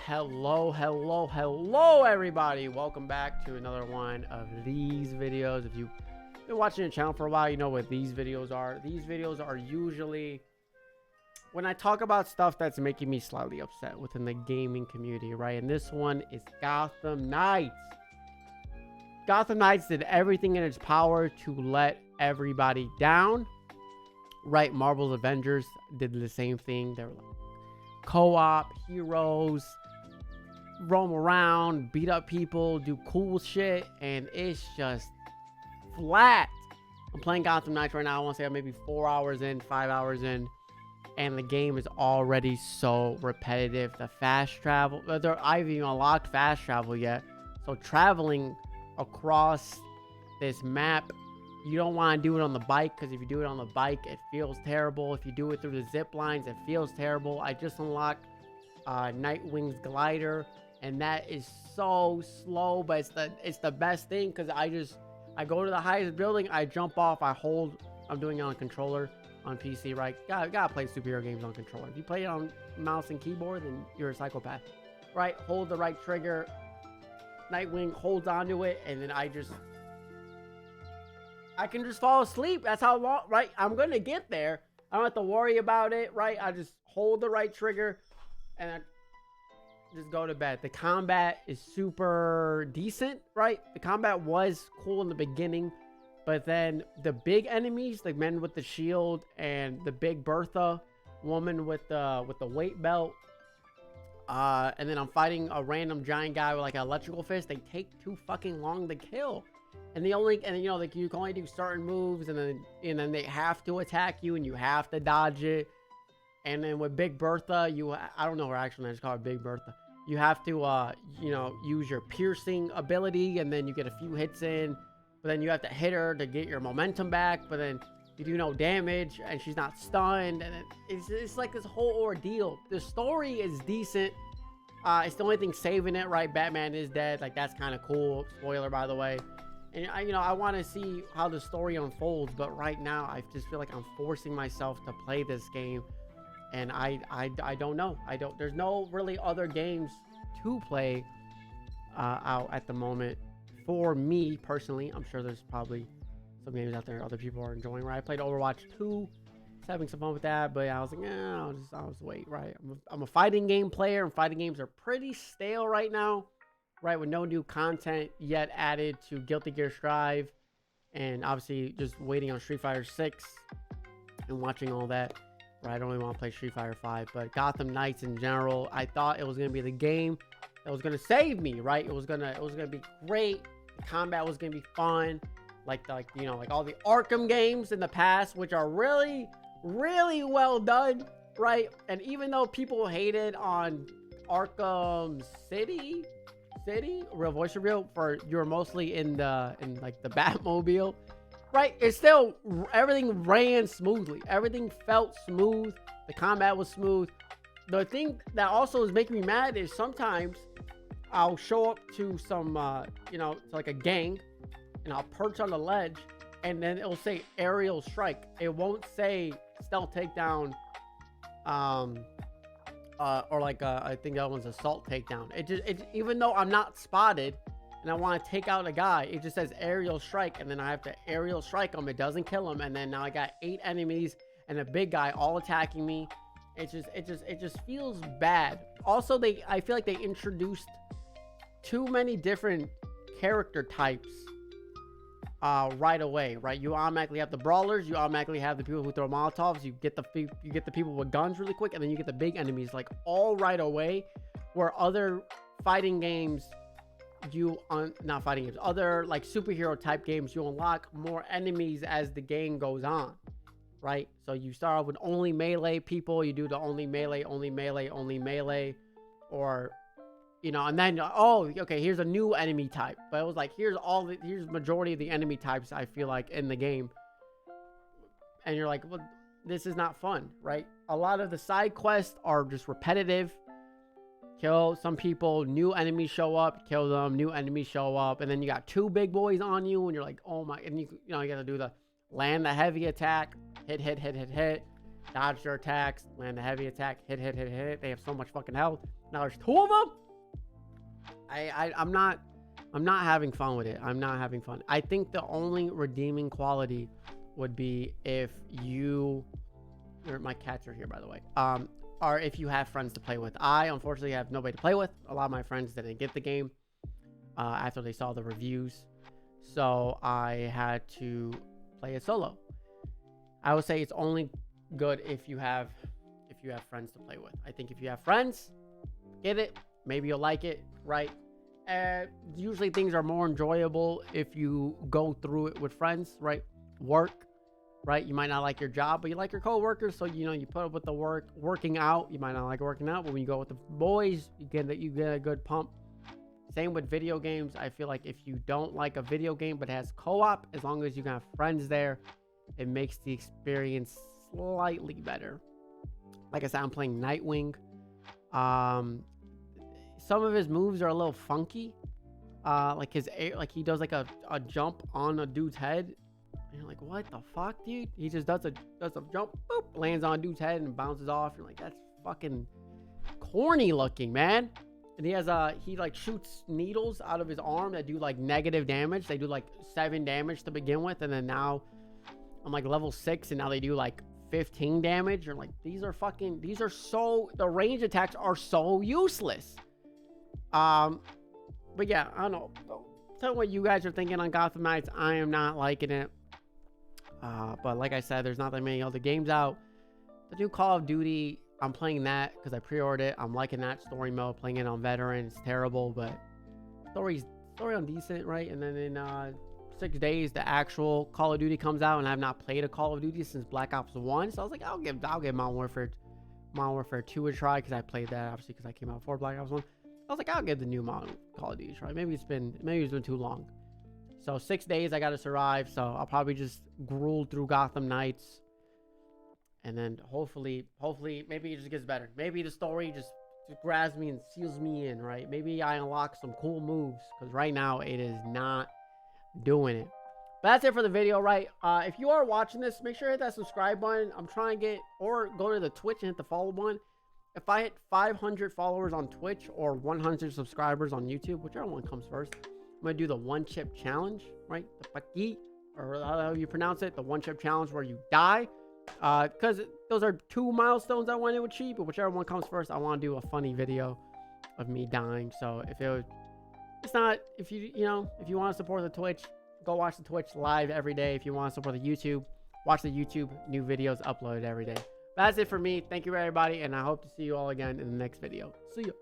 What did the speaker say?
Hello everybody, welcome back to another one of these videos. If you've been watching the channel for a while, you know what these videos are. These videos are usually when I talk about stuff that's making me slightly upset within the gaming community, right? And this one is Gotham Knights. Gotham Knights did everything in its power to let everybody down, right? Marvel's Avengers did the same thing. They were like co-op heroes, roam around, beat up people, do cool shit, and it's just flat. I'm playing Gotham Knights right now. I want to say I'm maybe 4 hours in, 5 hours in, and the game is already so repetitive. The fast travel, I haven't even unlocked fast travel yet, so traveling across this map, you don't want to do it on the bike, because if you do it on the bike, it feels terrible. If you do it through the zip lines, it feels terrible. I just unlocked Nightwing's glider, and that is so slow, but it's the best thing, because I go to the highest building, I jump off, I'm doing it on controller on PC, right? Gotta play superhero games on controller. If you play it on mouse and keyboard, then you're a psychopath, right? Hold the right trigger, Nightwing holds onto it, and then I can just fall asleep. That's how long, right? I'm gonna get there. I don't have to worry about it, right? I just hold the right trigger and I just go to bed. The combat is super decent, right? The combat was cool in the beginning, but then the big enemies, like men with the shield and the big Bertha woman with the weight belt, and then I'm fighting a random giant guy with like an electrical fist. They take too fucking long to kill. And you know, like you can only do certain moves, and then they have to attack you, and you have to dodge it. And then with Big Bertha, I don't know her actual name, I just call her Big Bertha. You have to you know, use your piercing ability, and then you get a few hits in, but then you have to hit her to get your momentum back. But then you do no damage, and she's not stunned, and it's like this whole ordeal. The story is decent. It's the only thing saving it, right? Batman is dead. Like, that's kind of cool. Spoiler, by the way. And you know, I want to see how the story unfolds, but right now I just feel like I'm forcing myself to play this game, and I don't know. There's no really other games to play out at the moment for me personally. I'm sure there's probably some games out there other people are enjoying, right? I played Overwatch 2, having some fun with that, but I was like, I'll just wait, right? I'm a fighting game player, and fighting games are pretty stale right now, right? With no new content yet added to Guilty Gear Strive, and obviously just waiting on Street Fighter 6 and watching all that, right? I don't really want to play Street Fighter 5, but Gotham Knights in general, I thought it was going to be the game that was going to save me, right? It was going to be great. The combat was going to be fun, like you know, like all the Arkham games in the past, which are really well done, right? And even though people hated on Arkham City, real voice reveal, for you're mostly in like the Batmobile, right? It's still, everything ran smoothly, everything felt smooth, the combat was smooth. The thing that also is making me mad is sometimes I'll show up to some you know, to like a gang, and I'll perch on the ledge, and then it'll say aerial strike. It won't say stealth takedown, or like I think that one's assault takedown. It even though I'm not spotted and I want to take out a guy, it just says aerial strike, and then I have to aerial strike him. It doesn't kill him, and then now I got 8 enemies and a big guy all attacking me. It just feels bad. Also, I feel like they introduced too many different character types right away, right? You automatically have the brawlers, you automatically have the people who throw molotovs, you get the people with guns really quick, and then you get the big enemies like all right away, where other fighting games, not fighting games, other like superhero type games, you unlock more enemies as the game goes on, right? So you start off with only melee people, you do the only melee, or you know, and then, oh, okay, here's a new enemy type. But it was like, here's majority of the enemy types, I feel like, in the game. And you're like, well, this is not fun, right? A lot of the side quests are just repetitive. Kill some people, new enemies show up, kill them, new enemies show up, and then you got 2 big boys on you, and you're like, oh my, and you know, you gotta do the land the heavy attack, hit, dodge their attacks, land a heavy attack, hit, hit, hit, hit. They have so much fucking health. Now there's 2 of them. I'm not having fun with it. I'm not having fun. I think the only redeeming quality would be if you, or my cats are here, by the way, or if you have friends to play with. I unfortunately have nobody to play with. A lot of my friends didn't get the game after they saw the reviews, so I had to play it solo. I would say it's only good if you have friends to play with. I think if you have friends, get it. Maybe you'll like it, right? Usually things are more enjoyable if you go through it with friends, right? Work, right? You might not like your job, but you like your co-workers, so you know you put up with the working out. You might not like working out, but when you go with the boys, you get a good pump. Same with video games. I feel like if you don't like a video game but has co-op, as long as you can have friends there, it makes the experience slightly better. Like I said, I'm playing Nightwing. Some of his moves are a little funky. Like he does like a jump on a dude's head. And you're like, what the fuck, dude? He just does a jump, boop, lands on a dude's head and bounces off. You're like, that's fucking corny looking, man. And he like shoots needles out of his arm that do like negative damage. They do like 7 damage to begin with, and then now I'm like level 6, and now they do like 15 damage. You're like, the range attacks are so useless. But yeah, I don't know. Tell me what you guys are thinking on Gotham Knights. I am not liking it. But like I said, there's not that many other games out. The new Call of Duty, I'm playing that because I pre-ordered it. I'm liking that story mode. Playing it on veteran, it's terrible, but story on decent, right? And then in 6 days, the actual Call of Duty comes out, and I've not played a Call of Duty since Black Ops 1. So I was like, I'll give Modern Warfare 2 a try, because I played that obviously because I came out before Black Ops 1. I was like, I'll give the new Modern Call of Duty a try. Maybe it's been too long. So 6 days I gotta survive. So I'll probably just gruel through Gotham Knights, and then hopefully maybe it just gets better. Maybe the story just grabs me and seals me in, right? Maybe I unlock some cool moves, because right now it is not doing it. But that's it for the video, right? If you are watching this, make sure to hit that subscribe button. I'm trying to or go to the Twitch and hit the follow button. If I hit 500 followers on Twitch or 100 subscribers on YouTube, whichever one comes first, I'm going to do the 1-chip challenge, right? The Paki, or however you pronounce it, the 1-chip challenge where you die. Because those are 2 milestones I want to achieve, but whichever one comes first, I want to do a funny video of me dying. So if you want to support the Twitch, go watch the Twitch live every day. If you want to support the YouTube, watch the YouTube new videos uploaded every day. That's it for me. Thank you, everybody, and I hope to see you all again in the next video. See ya.